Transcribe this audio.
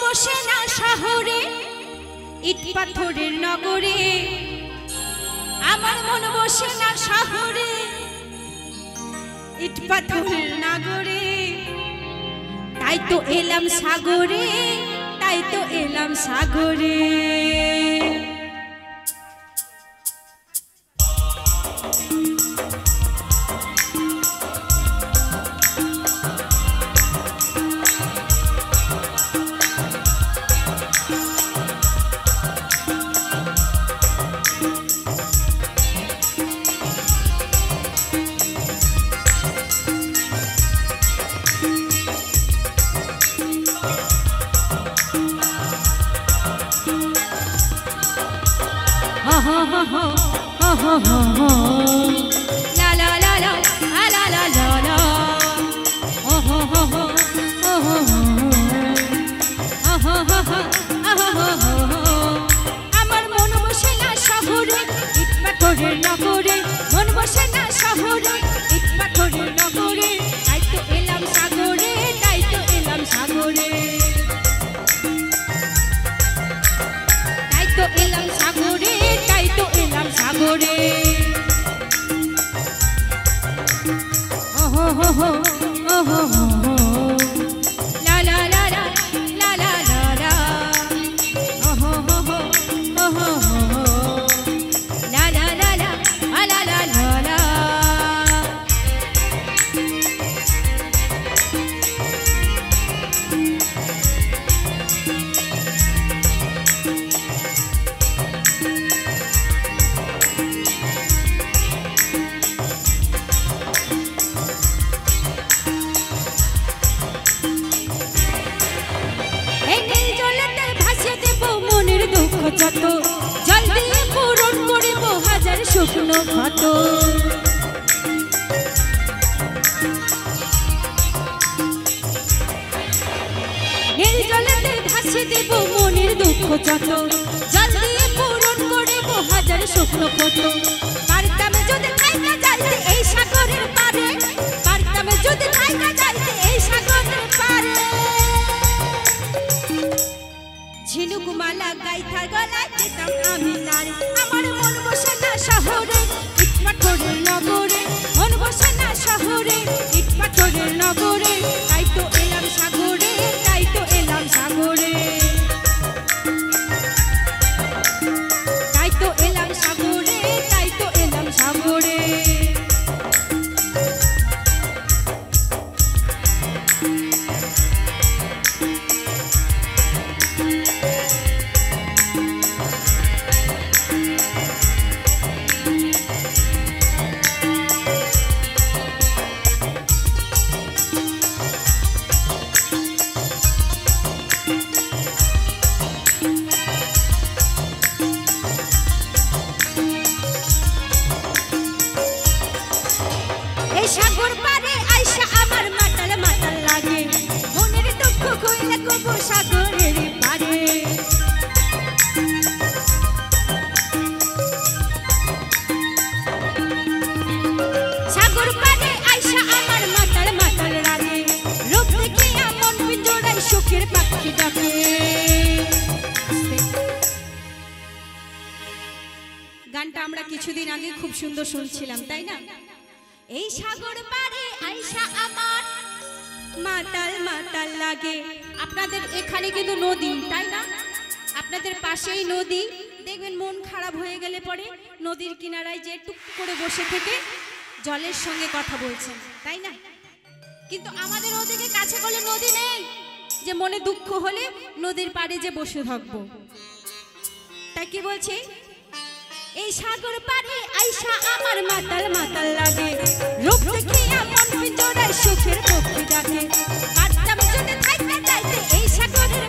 বসে না শহরে ইট পাথরের নগরে, আমার মন বসে না শহরে ইট পাথরের নগরে, তাই তো এলাম সাগরে, তাই তো এলাম সাগরে। La la la la, la la la la. Oh ho ho ho, oh ho ho, oh ho ho ho, oh ho ho. আমার মন বসে না শহরে ইট পাথরের নগরে, মন বসে না শহরে ইট পাথরের নগরে, তাই তো এলাম সাগরে, তাই তো এলাম সাগরে, তাই তো এলাম সাগরে, তাই তো এলাম সাগরে। Oh ho ho, oh ho ho, la la la la, la la la la. Oh ho ho, oh ho ho, la la la la, la la la la. যত জল দিয়ে পূরণ করিব হাজার শুকনো ক্ষত, নীল জলেতে ভাসিয়ে দেব মনের দুঃখ যত, জল দিয়ে পূরণ করিব হাজার শুকনো ক্ষত। পারতাম যদি থাইকা যাইতে এই সাগরের পারে, পারতাম যদি থাইকা যাইতে এই সাগরের পারে, ঝিনুক মালা গাইথার গলায় দিতাম আমি নারী। আমার মন বসে না শহরে ইট পাথরের নগরে, মন বসে না শহরে ইট পাথরের নগরে, তাই তো এলাম সাগরে, তাই তো এলাম সাগরে, তাই তো এলাম সাগরে, তাই তো এলাম সাগরে। সাগর পারে আইসা আমার মাতাল মাতাল লাগে, মনের দুঃখ কইলে কব সাগরের পারে, সাগর পারে আইসা আমার মাতাল মাতাল লাগে, রূপ দেখিয়া মন পিঞ্জরায় সুখের পাখি ডাকে। গানটা আমরা কিছুদিন আগে খুব সুন্দর শুনছিলাম, তাই না? এই সাগর পারে আইসা আমার মাতাল মাতাল লাগে। আপনাদের এখানে কিন্তু নদী, তাই না? আপনাদের পাশেই নদী, দেখবেন মন খারাপ হয়ে গেলে পরে নদীর কিনারায় যে টুক করে বসে থেকে জলের সঙ্গে কথা বলছেন, তাই না? কিন্তু আমাদের ওদিকে কাছে গেলে নদী নেই যে মনে দুঃখ হলে নদীর পাড়ে যে বসে থাকবো। তাই কি বলছি, এই সাগর পারে আইসা আমার মাতাল মাতাল লাগে, রূপ দেখিয়া মন পিঞ্জরায় সুখের পক্ষী ডাকে। পারতাম যদি থাইকা যাইতে এই সাগরের